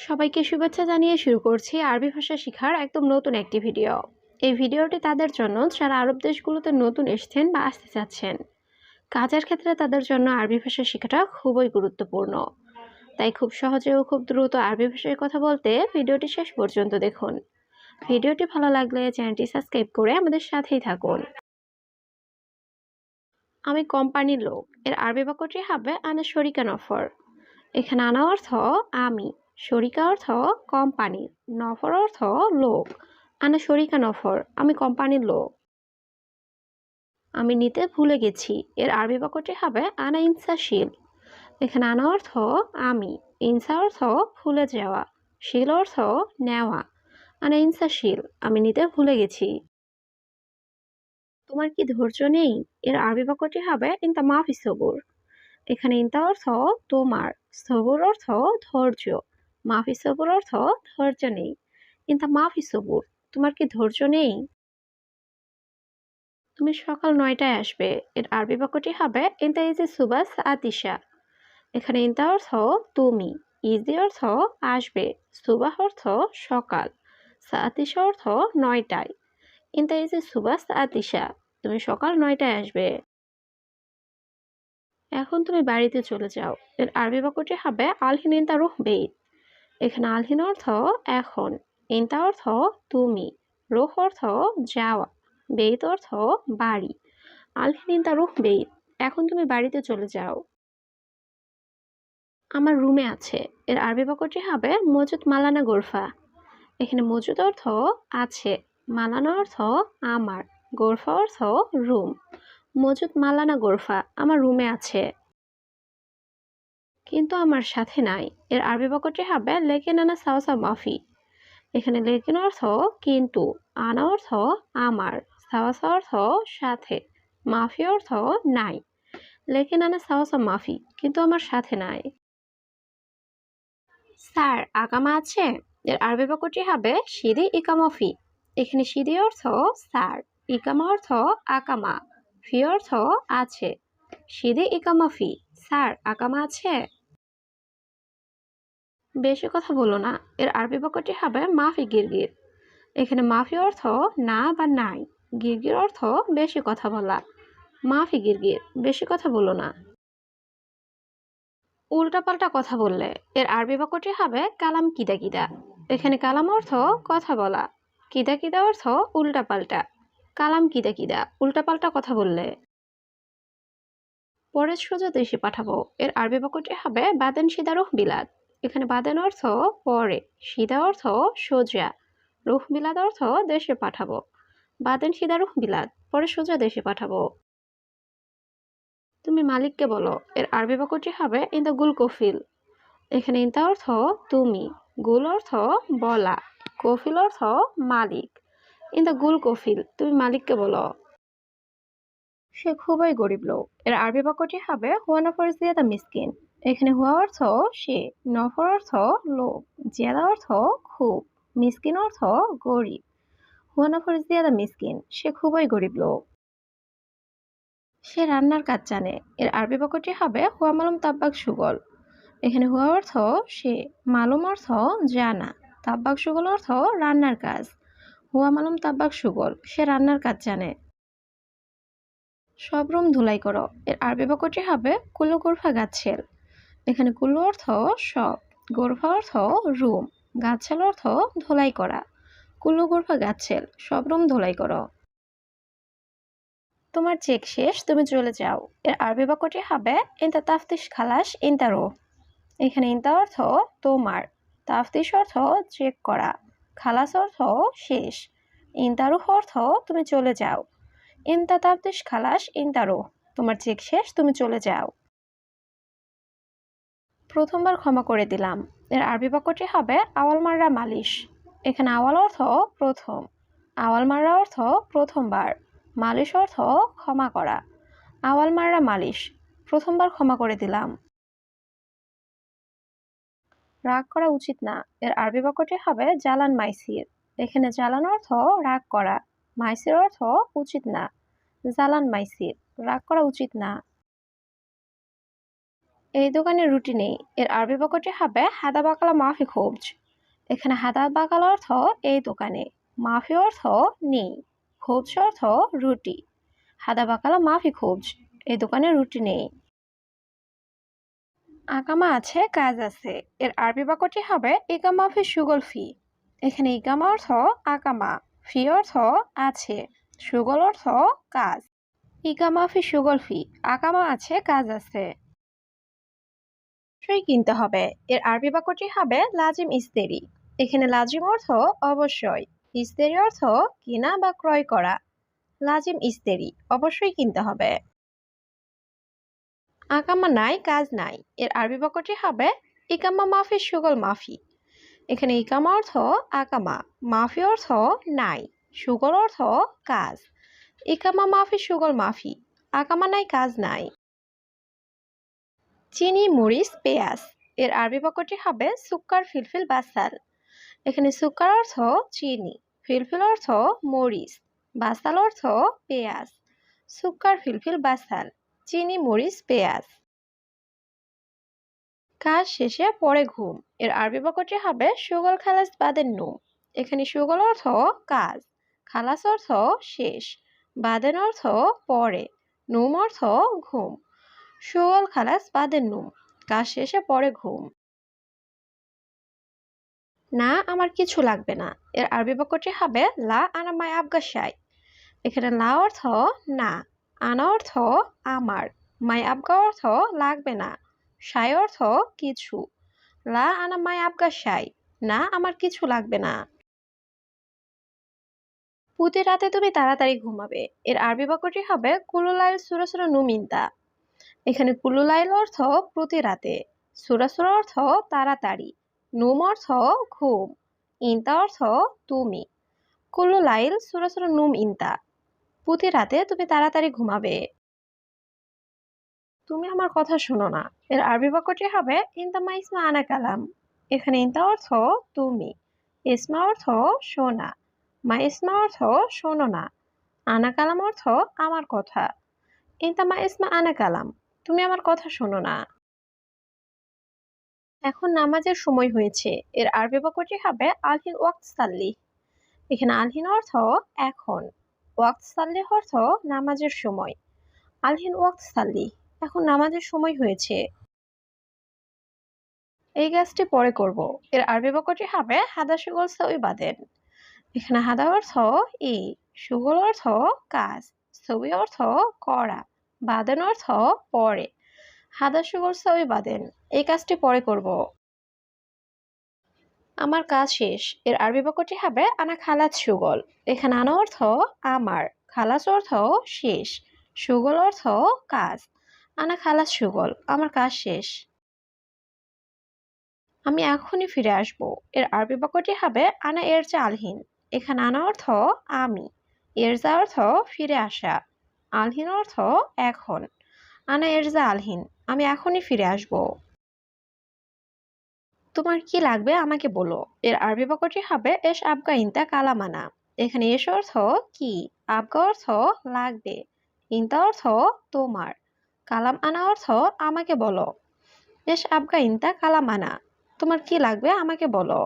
সবাইকে শুভেচ্ছা জানিয়ে শুরু করছি আরবি ভাষা শেখার একদম নতুন একটি ভিডিও। এই ভিডিওটি তাদের জন্য যারা আরব দেশগুলোতে নতুন এসেছেন বা আসতে চাচ্ছেন। কাজের ক্ষেত্রে তাদের জন্য আরবি ভাষা শেখাটা খুবই গুরুত্বপূর্ণ। তাই খুব সহজে ও খুব দ্রুত আরবি ভাষায় কথা বলতে ভিডিওটি শেষ পর্যন্ত দেখুন। ভিডিওটি ভালো লাগলে চ্যানেলটি সাবস্ক্রাইব করে আমাদের সাথেই থাকুন। আমি কোম্পানির লোক এর আরবি বাক্যটি হবে আনা শরিকা নফর। এখানে আনা অর্থ আমি, শরিকা অর্থ কোম্পানি, নফর অর্থ লোক। আনা শরিকা নফর, আমি কোম্পানির লোক। আমি নিতে ভুলে গেছি এর আরবি বাক্যটি হবে আনা ইনসাশীল। এখানে আনা অর্থ আমি, ইনসা অর্থ ভুলে যাওয়া, শিল অর্থ নেওয়া। আনা ইনসাশীল, আমি নিতে ভুলে গেছি। তোমার কি ধৈর্য নেই এর আরবি বাক্যটি হবে ইনতা মাফি সবুর। এখানে ইনতা অর্থ তোমার, সবুর অর্থ ধৈর্য, মাফি সবুর অর্থ ধৈর্য নেই। ইনতা মাফি সবুর, তোমার কি ধৈর্য নেই? তুমি সকাল ৯টায় আসবে এর আরবি বাক্যটি হবে ইনতা ইজি সুবাস আতিশা। এখানে ইনতা অর্থ তুমি, ইজি অর্থ আসবে, সুবাহ অর্থ সকাল, সাতিশা অর্থ ৯টায়। ইনতা ইজি সুবাস আতিশা, তুমি সকাল ৯টায় আসবে। এখন তুমি বাড়িতে চলে যাও এর আরবি বাক্যটি হবে আলহিন ইনতা রুহ বেইত। এখানে আলহিন অর্থ এখন, ইনতা অর্থ তুমি, রুহ অর্থ যাওয়া, বেইত অর্থ বাড়ি। আলহিন ইনতা রুহ বেইত, এখন তুমি বাড়িতে চলে যাও। আমার রুমে আছে এর আরবি বাক্যটি হবে মজুদ মালানা গোরফা। এখানে মজুদ অর্থ আছে, মালানা অর্থ আমার, গোরফা অর্থ রুম। মজুদ মালানা গোরফা, আমার রুমে আছে। কিন্তু আমার সাথে নাই এর আরবি বাক্যটি হবে লেকিন আনা সাওসা মাফি। এখানে লেকিন অর্থ কিন্তু, আনা অর্থ আমার, সাওসা অর্থ সাথে, মাফি অর্থ নাই। লেকিন আনা সাওসা মাফি, কিন্তু আমার সাথে নাই। স্যার আকামা আছে এর আরবি বাক্যটি হবে সিদি ইকামফি। এখানে সিদি অর্থ স্যার, ইকামা অর্থ আকামা, ফি অর্থ আছে। সিদি ইকামফি, স্যার আকামা আছে। বেশি কথা বলো না এর আরবি বাক্যটি হবে মাফি গিরগির। এখানে মাফি অর্থ না বা নাই, গিরগির অর্থ বেশি কথা বলা। মাফি গিরগির, বেশি কথা বলো না। উল্টাপাল্টা কথা বললে এর আরবি বাক্যটি হবে কালাম কিদা কিদা। এখানে কালাম অর্থ কথা বলা, কিদা কিদা অর্থ উল্টাপাল্টা। কালাম কিদা কিদা, উল্টাপাল্টা কথা বললে। পরে সোজা দেশে পাঠাবো এর আরবি বাক্যটি হবে বাদেন সিদা বিলাদ। এখানে বাদেন অর্থ পরে, সিদা অর্থ সোজা, রুহ বিলাদ অর্থ দেশে পাঠাবো। বাদেন সিদা বিলাদ, পরে সোজা দেশে পাঠাবো। তুমি মালিককে বলো এর আরবি বাক্যটি হবে ইনদা গুল কফিল। এখানে ইনতা অর্থ তুমি, গুল অর্থ বলা, কফিল অর্থ মালিক। ইনদা গুল কফিল, তুমি মালিককে বলো। সে খুবই গরিব লোক এর আরবি বাক্যটি হবে হুয়া নফর জিয়াদা মিসকিন। এখানে হুয়া অর্থ সে, নফর অর্থ লোক, জিয়াদা অর্থ খুব, মিসকিন অর্থ গরিব। হুয়া নফর জিয়াদা মিসকিন, সে খুবই গরিব লোক। সে রান্নার কাজ জানে এর আরবি বাক্যটি হবে হুয়া মালুম তাব্বাক সুগল। এখানে হুয়া অর্থ সে, মালুম অর্থ জানা, তাব্বাক সুগল অর্থ রান্নার কাজ। হুয়া মালুম তাব্বাক সুগল, সে রান্নার কাজ জানে। সব রুম ধুলাই করো এর আরবি বাক্যটি হবে কুল্লু গোরফা গাছেল। এখানে কুল্লু অর্থ সব, গোরফা অর্থ রুম, গাছেল অর্থ ধুলাই করা। কুল্লু গোরফা গাছেল, সব রুম ধুলাই করো। তোমার চেক শেষ, তুমি চলে যাও এর আরবি বাক্যটি হবে ইনতা তাফতিশ খালাস ইনতা রো। এখানে ইনতা অর্থ তোমার, তাফতিশ অর্থ চেক করা, খালাস অর্থ শেষ, ইনতারুহ অর্থ তুমি চলে যাও। ইনতা তাফতিশ খালাস ইনতারুহ, তোমার চেক শেষ, তুমি চলে যাও। প্রথমবার ক্ষমা করে দিলাম এর আরবি বাক্যটি হবে আওয়াল মাররা মালিশ। এখানে আওয়াল অর্থ প্রথম, আওয়াল মাররা অর্থ প্রথমবার, মালিশ অর্থ ক্ষমা করা। আওয়াল মাররা মালিশ, প্রথমবার ক্ষমা করে দিলাম। রাগ করা উচিত না এর আরবি বাক্যটি হবে জালান মাইসির। এখানে জালান অর্থ রাগ করা, মাইসির অর্থ উচিত না। জালান মাইসির, রাগ করা উচিত না। এই দোকানে রুটি নেই। এর আরবি বাক্যটি হবে হাদা বাকালা মাফি খোবজ। এখানে হাদা বাকাল অর্থ এই দোকানে, মাফি অর্থ নেই, খোবজ অর্থ রুটি। হাদা বাকালা মাফি খোবজ, এই দোকানে রুটি নেই। আকামা আছে, কাজ আছে। এর আরবি বাক্যটি হবে ইকামা ফি সুগল ফি। এখানে ইকামা অর্থ আকামা, ফি অর্থ আছে, সুগল অর্থ কাজ। ইকামা ফি সুগল ফি, আকামা আছে, কাজ আছে। অবশ্যই কিনতে হবে। এর আরবি বাক্যটি হবে লাজিম ইস্তেরি। এখানে লাজিম অর্থ অবশ্যই, ইস্তেরি অর্থ কেনা বা ক্রয় করা। লাজিম ইস্তেরি, অবশ্যই কিনতে হবে। আকামা নাই, কাজ নাই। এর আরবি বাক্যটি হবে ইকামা মাফি সুগল মাফি। এখানে ইকামা অর্থ আকামা, মাফি অর্থ নাই, সুগল অর্থ কাজ। ইকামা মাফি সুগল মাফি, আকামা নাই, কাজ নাই। চিনি, মরিচ, পেঁয়াজ। এর আরবি বাক্যটি হবে সুক্কার ফিলফিল বাসাল। এখানে সুক্কার অর্থ চিনি, ফিলফিল অর্থ মরিচ, বাসাল অর্থ পেঁয়াজ। সুক্কার ফিলফিল বাসাল, চিনি, মরিচ, পেঁয়াজ। কাজ শেষে পরে ঘুম। এর আরবি বাক্যটি হবে সুগল খালাস বাদের নুম। এখানে সুগল অর্থ কাজ, খালাস অর্থ শেষ, বাদেন অর্থ পরে, নুম অর্থ ঘুম। সুগল খালাস বাদের নুম, কাজ শেষে পরে ঘুম। না, আমার কিছু লাগবে না। এর আরবি বাক্যটি হবে লা আনা মাই আবগা শাই। এখানে লা অর্থ না, আনা অর্থ আমার, মাই আবগা অর্থ লাগবে না, শাই অর্থ কিছু। লা আনা মাই আবগা শাই, না, আমার কিছু লাগবে না। প্রতি রাতে তুমি তাড়াতাড়ি ঘুমাবে। এর আরবি বাক্যটি হবে কুলুলাইল সুরা সুরা নুমিনতা। এখানে কুলুলাইল অর্থ প্রতি রাতে, সুরা সুরা অর্থ তাড়াতাড়ি, নুম অর্থ ঘুম, ইনতা অর্থ তুমি। কুলুলাইল সুরা সুরা নুম ইনতা, প্রতি রাতে তুমি তাড়াতাড়ি ঘুমাবে। তুমি আমার কথা শোনো না। এর আরবি বাক্যটি হবে ইনতা মা ইসমা আনা কালাম। এখানে ইনতা অর্থ তুমি, ইসমা অর্থ শোনা, মা ইসমা অর্থ শোনো না, আনা কালাম অর্থ আমার কথা। ইনতা মা ইসমা আনা কালাম, তুমি আমার কথা শোনো না। এখন নামাজের সময় হয়েছে। এর আরবি বাক্যটি হবে আলহিন ওয়াক্ত সাল্লি। এখানে আলহিন অর্থ এখন, ওয়াক্ত সাল্লি অর্থ নামাজের সময়। আলহিন ওয়াক্ত সাল্লি, এখন নামাজের সময় হয়েছে। এই কাজটি পরে করব। এর আরবি বাক্যটি হবে হাদা সুগল সই বাদেন। এখানে হাদা অর্থ এই, সুগল অর্থ কাজ, সই অর্থ করা, বাদেন অর্থ পরে। হাদা সুগল সই বাদেন, এই কাজটি পরে করব। আমার কাজ শেষ। এর আরবি বাক্যটি হবে আনা খালাস সুগল। এখানে আনা অর্থ আমার, খালাস অর্থ শেষ, সুগল অর্থ কাজ। আনা খালাস সুগল, আমার কাজ শেষ। আমি এখনই ফিরে আসব। এর আরবি বাক্যটি হবে আনা এরজা আলহিন। এখানে আনা অর্থ আমি, এরজা অর্থ ফিরে আসা, আলহিন অর্থ এখন। আনা এরজা আলহিন, আমি এখনই ফিরে আসব। তোমার কি লাগবে আমাকে বলো। এর আরবি বাক্যটি হবে এস আবগা ইনতা কালামানা। এখানে এস অর্থ কি, আবগা অর্থ লাগবে, ইনতা অর্থ তোমার, কালাম আনা অর্থ আমাকে বলো। এস আবগা ইনতা কালামানা, তোমার কি লাগবে আমাকে বলো।